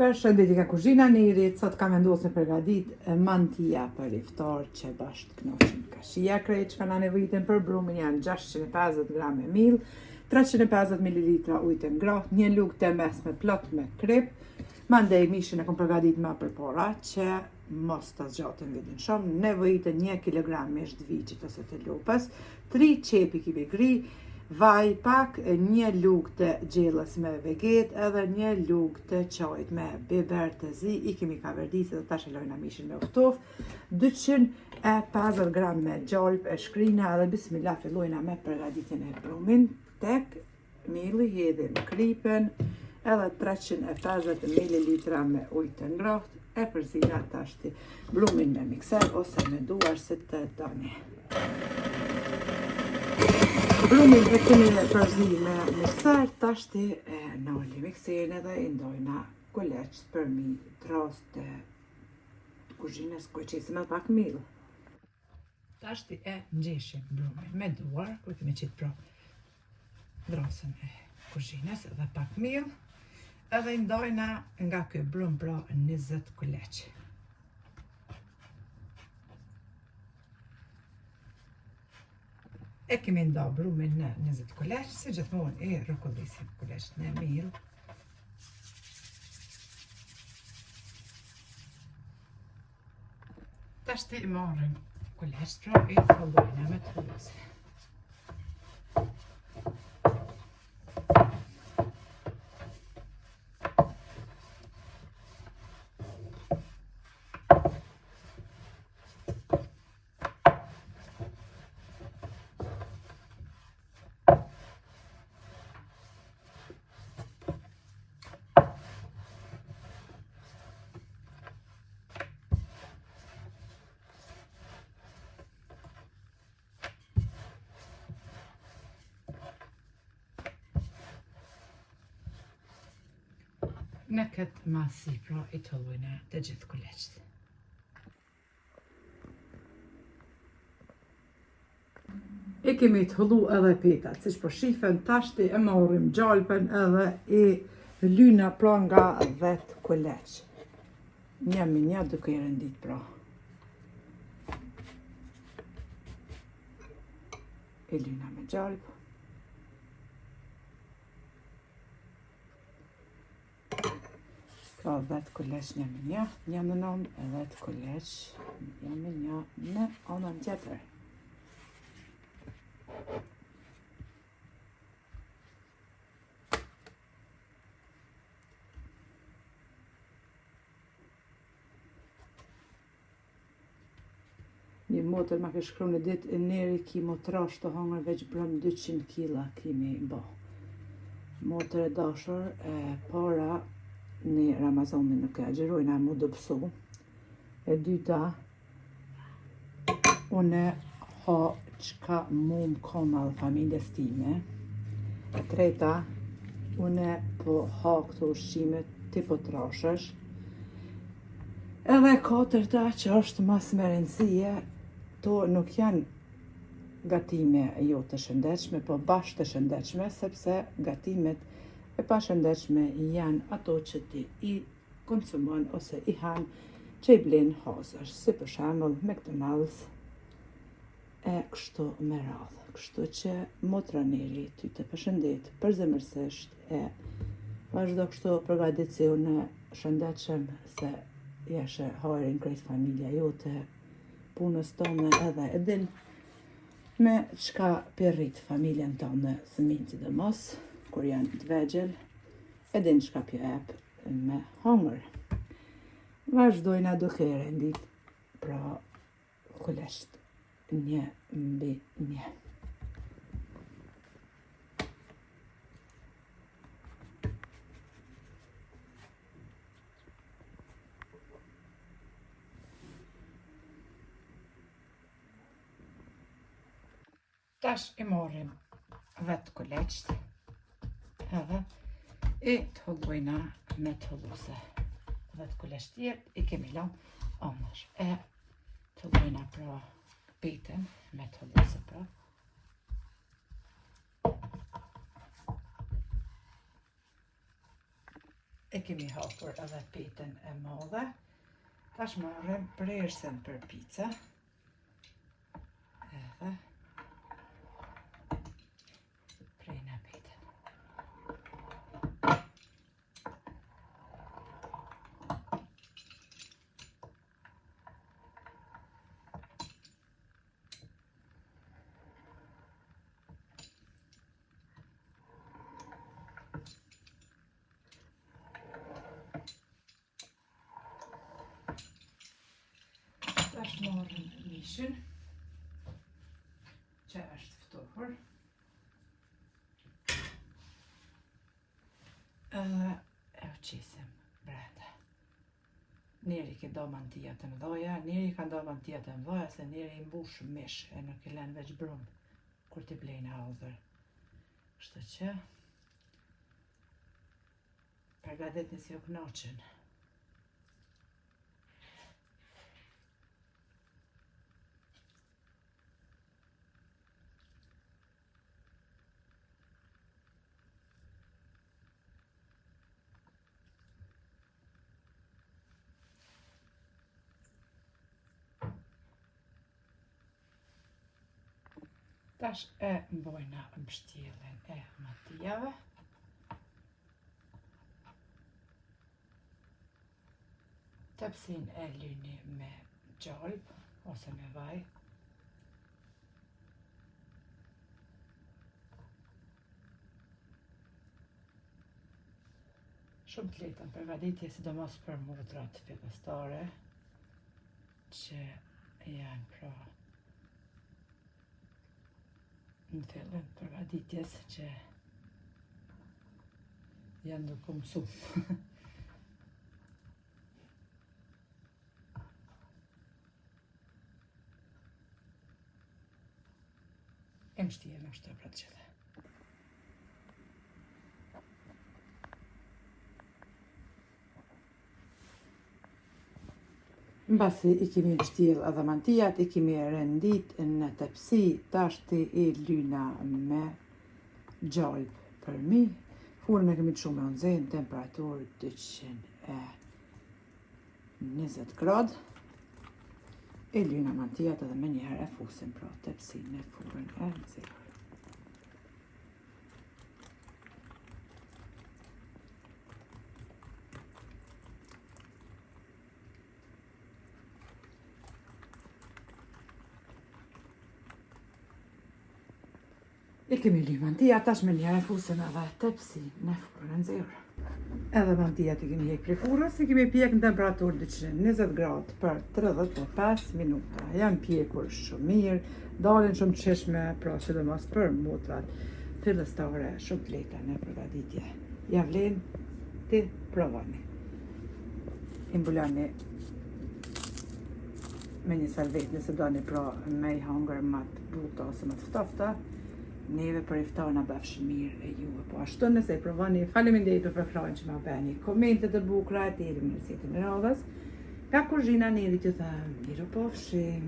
Përshëndetje nga kuzhina Nirit, sot kam vendosur me përgatit mantija për iftar që bashkë të knoqim kashia krejt që kanë nevojitën për brumin janë 650 gram e mill, 350 ml ujë të ngrohtë, një lugë të mesme plot me krip, mandej mishin e kom përgatit më përpara që mos të zgjatem vidin shumë, nevojitën 1 kg mish të viçit ose të lopës, 3 qepi kibigri, vaj pak, 1 lugë të gjellës me veget edhe 1 lugë të qajt me biber të zi, i kemi kaverdisë dhe tash e lojna mishin me uftof, 250 gram me gjalp e shkrina edhe bismillah fillojna me përgatitjen e brumin, tek milli hedhim kripen edhe 350 ml me ujë të ngrohtë, e përzina tashti brumin me mikser ose me duar se të doni. Brumin e kemi përzi me mikser, tashti e noli mikserin edhe i ndojna kuleç për mi tros të kuzhinës ku e qesim edhe pak mill. Tashti e ngjeshim brumin me duar, ku kemi qitë pra drosën e kuzhinës edhe pak mill, edhe i ndojna nga ky brum pra 20 kuleç. E kemi nda brumin në 20 kuleç, si gjithmonë e rrokollisim kuleçin e mill. Tashti i marrim kuleç pra e hollojna me thulluese. Në këtë masi pra i të hollojna të gjithë kuleçt. E kemi të hollu edhe petat, siç po shifen tashti e marrim gjalpën edhe i lyna pra nga 10 kuleç. Një me një duke i rendit pra. E lyna me gjalp. Ka 10 kuleç një me një, një në nëmë, 10 kuleç një me një në anën tjetër. Një motër ma ke shkru në ditë e neri ki motrash të hangër veç brëm 200 kila kimi bo. Motër e dashur e para në Ramazanin nuk e agjerojna mu dëpsu. E dyta, une ha qka mu m'kona dhe familjes time. E treta, une po ha këto ushqimet ti po trashësh. Edhe e katërta që është mas me rëndësie, to nuk janë gatime jo të shëndetshme, po bashkë të shëndetshme, sepse gatimet e pashëndetshme janë ato që ti i konsumon ose i han që i blen hazësh, si për shembull McDonald's e kështu me radhë. Kështu që motra Neri ty të përshëndet përzemërsisht e vazhdo kështu përgatitje në shëndetshëm se jeshe hajrin krejt familja jote, punës tonë edhe edin me çka përrit familjen tonë fëmijët sidomos, kur janë të vegjël, edin çka pjep me hangër. Vazhdojna duke e rendit pra kuleçt një mbi një. Tash i marrim 10 kuleçt edhe i të hollojna me të holluese. 10 kuleç tjerë i kemi lënë anash. E të hollojna pra petën me të holluese pra. E kemi hapur edhe petën e madhe. Tash marrim prersën për pica. Edhe prejna petën. Tash marrim mishin që është ftohur. Edhe e uqisim brenda. Njeri ke do mantia të mdoja, njeri ka do mantia të mdoja, se njeri i mbush mish e nuk i len veç brum kur t'i blejnë haudhër. Kështu që përgaditni si u knoqen. Tash e mbojna mbështjelljen e mantijave. Tepsin e lyni me gjalp ose me vaj. Shumë të lehtë përgatitje, sidomos për mutrat fillestare që janë pra në fillim përgatitjes që janë duke mësu. E mbështjellën kështu pra të gjitha. Mbasi i kemi mbështjell edhe mantijat, i kemi rendit në tepsi, tash i lyna me gjalp për mi. Furën e kemi të shumë e nxehtë në temperaturë 220 gradë. I lyna mantijat edhe me njëherë e fusim pra tepsi në furën e nxehtë. I kemi ly mantija, tash me njëherë fusim edhe tepsi në furën e nxehtë. Edhe mantijat i kemi hek prej furrës, i kemi pjek në temperaturë 220 gradë për 35 minuta. Janë pjekur shumë mirë, dalin shumë të shishme, pra sidomos për mutrat fillestare, shumë të lehta në përgatitje. Ja vlen ti provoni. I mbuloni me një salvetë nëse doni pra me i hangër më të buta ose më të ftofta. Neve për iftarna bëfshin mirë e juve, po ashtu nëse i provoni, faleminderit për preferohen që ma bëni komentet e bukura, të jeni mirësitë në radhës. Ka kuzhina njeri që thëmë, miru pofshim.